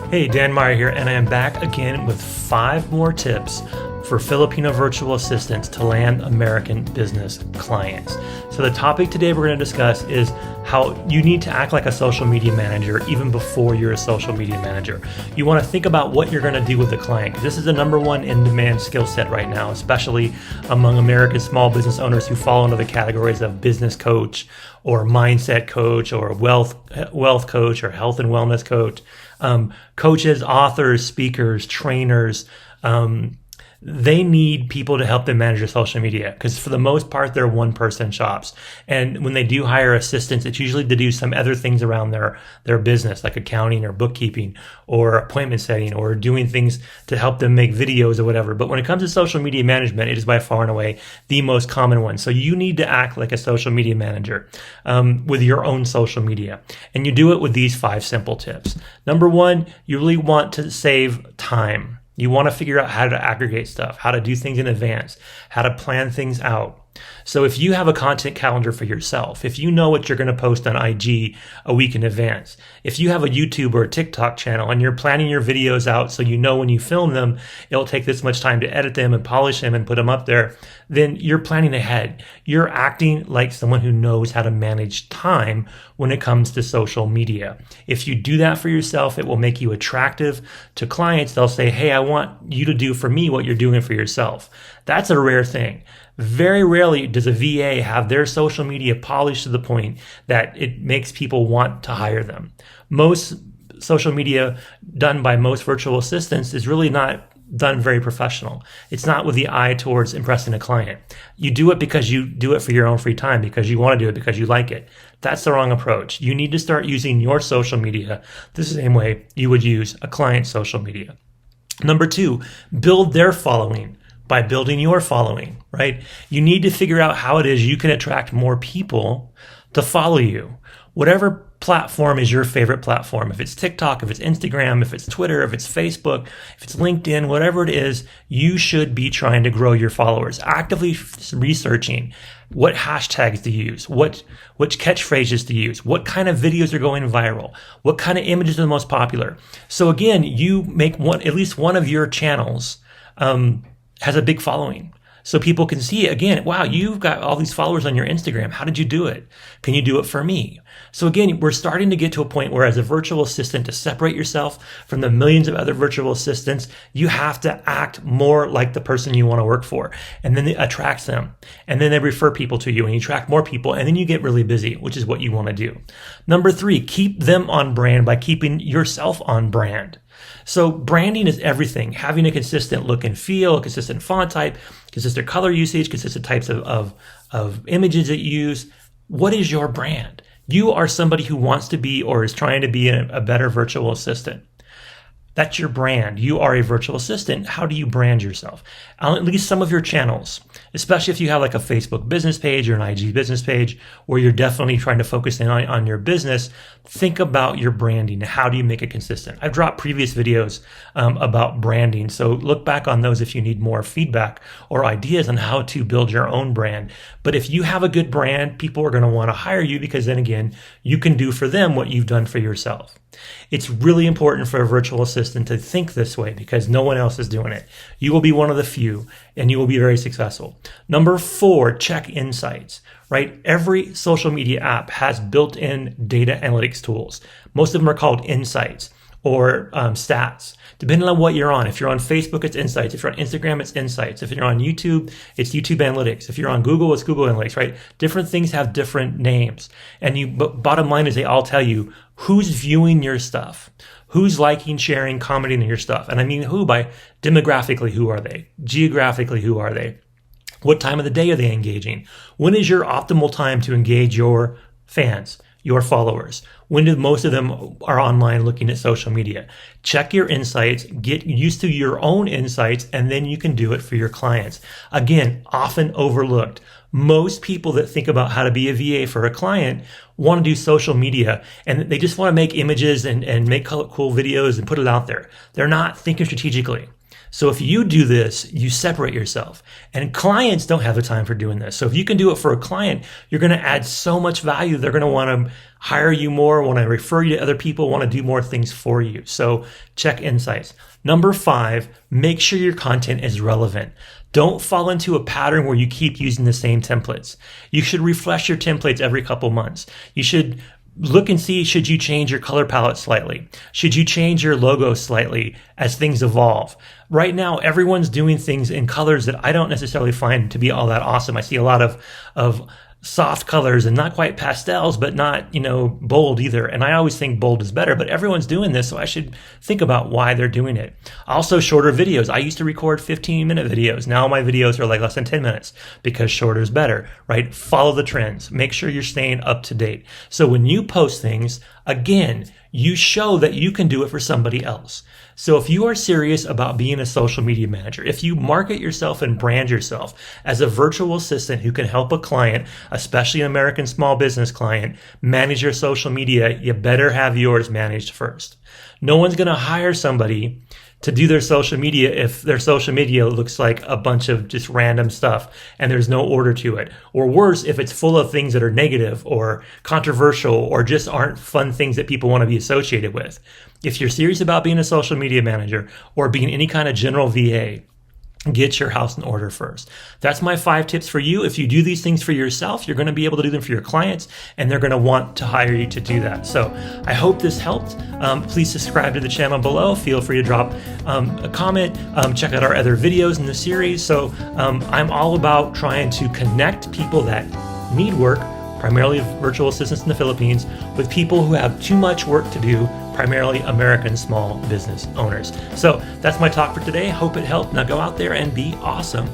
Hey, Dan Meyer here, and I am back again with 5 more tips for Filipino virtual assistants to land American business clients. So the topic today we're going to discuss is how you need to act like a social media manager even before you're a social media manager. You want to think about what you're going to do with the client. This is the number one in-demand skill set right now, especially among American small business owners who fall into the categories of business coach or mindset coach or wealth coach or health and wellness coach. Coaches, authors, speakers, trainers, they need people to help them manage their social media because for the most part, they're one-person shops. And when they do hire assistants, it's usually to do some other things around their business, like accounting or bookkeeping or appointment setting or doing things to help them make videos or whatever. But when it comes to social media management, it is by far and away the most common one. So you need to act like a social media manager with your own social media. And you do it with these 5 simple tips. Number 1, you really want to save time. You want to figure out how to aggregate stuff, how to do things in advance, how to plan things out. So if you have a content calendar for yourself, if you know what you're going to post on IG a week in advance, if you have a YouTube or a TikTok channel and you're planning your videos out so you know when you film them, it'll take this much time to edit them and polish them and put them up there, then you're planning ahead. You're acting like someone who knows how to manage time when it comes to social media. If you do that for yourself, it will make you attractive to clients. They'll say, hey, I want you to do for me what you're doing for yourself. That's a rare thing. Very rarely does a VA have their social media polished to the point that it makes people want to hire them. Most social media done by most virtual assistants is really not done very professional. It's not with the eye towards impressing a client. You do it because you do it for your own free time, because you want to do it, because you like it. That's the wrong approach. You need to start using your social media the same way you would use a client's social media. Number 2, build their following by building your following, right? You need to figure out how it is you can attract more people to follow you. Whatever platform is your favorite platform, if it's TikTok, if it's Instagram, if it's Twitter, if it's Facebook, if it's LinkedIn, whatever it is, you should be trying to grow your followers, actively researching what hashtags to use, which catchphrases to use, what kind of videos are going viral, what kind of images are the most popular. So again, you make at least one of your channels has a big following. So people can see, again, wow, you've got all these followers on your Instagram. How did you do it? Can you do it for me? So again, we're starting to get to a point where as a virtual assistant, to separate yourself from the millions of other virtual assistants, you have to act more like the person you want to work for. And then it attracts them. And then they refer people to you and you attract more people. And then you get really busy, which is what you want to do. Number 3, keep them on brand by keeping yourself on brand. So branding is everything. Having a consistent look and feel, a consistent font type, consistent color usage, consistent types of images that you use. What is your brand? You are somebody who wants to be or is trying to be a better virtual assistant. That's your brand. You are a virtual assistant. How do you brand yourself? At least some of your channels, especially if you have like a Facebook business page or an IG business page where you're definitely trying to focus in on your business, think about your branding. How do you make it consistent? I've dropped previous videos about branding, so look back on those if you need more feedback or ideas on how to build your own brand. But if you have a good brand, people are going to want to hire you because then again, you can do for them what you've done for yourself. It's really important for a virtual assistant to think this way because no one else is doing it. You will be one of the few and you will be very successful. Number 4, check insights, right? Every social media app has built-in data analytics tools. Most of them are called insights or stats, depending on what you're on. If you're on Facebook, it's insights. If you're on Instagram, it's insights. If you're on YouTube, it's YouTube analytics. If you're on Google, it's Google analytics, right? Different things have different names. But bottom line is they all tell you who's viewing your stuff, who's liking, sharing, commenting on your stuff. And I mean who by demographically, who are they? Geographically, who are they? What time of the day are they engaging? When is your optimal time to engage your fans, your followers? When do most of them are online looking at social media? Check your insights, get used to your own insights, and then you can do it for your clients. Again, often overlooked. Most people that think about how to be a VA for a client want to do social media and they just want to make images and make cool videos and put it out there. They're not thinking strategically. So if you do this, you separate yourself. And clients don't have the time for doing this. So if you can do it for a client, you're going to add so much value. They're going to want to hire you more, want to refer you to other people, want to do more things for you. So check insights. Number 5, make sure your content is relevant. Don't fall into a pattern where you keep using the same templates. You should refresh your templates every couple months. You should look and see, should you change your color palette slightly? Should you change your logo slightly as things evolve? Right now, everyone's doing things in colors that I don't necessarily find to be all that awesome. I see a lot of soft colors and not quite pastels, but not, bold either. And I always think bold is better, but everyone's doing this, so I should think about why they're doing it. Also, shorter videos. I used to record 15-minute videos. Now my videos are like less than 10 minutes because shorter is better, right? Follow the trends. Make sure you're staying up to date. So when you post things, again, you show that you can do it for somebody else. So if you are serious about being a social media manager, if you market yourself and brand yourself as a virtual assistant who can help a client, especially an American small business client, manage your social media, you better have yours managed first. No one's going to hire somebody to do their social media if their social media looks like a bunch of just random stuff and there's no order to it. Or worse, if it's full of things that are negative or controversial or just aren't fun things that people want to be associated with. If you're serious about being a social media manager or being any kind of general VA, get your house in order first. That's my 5 tips for you. If you do these things for yourself, you're going to be able to do them for your clients, and they're going to want to hire you to do that. So I hope this helped. Please subscribe to the channel below. Feel free to drop a comment. Check out our other videos in the series. So I'm all about trying to connect people that need work, primarily virtual assistants in the Philippines, with people who have too much work to do, primarily American small business owners. So that's my talk for today. Hope it helped. Now go out there and be awesome.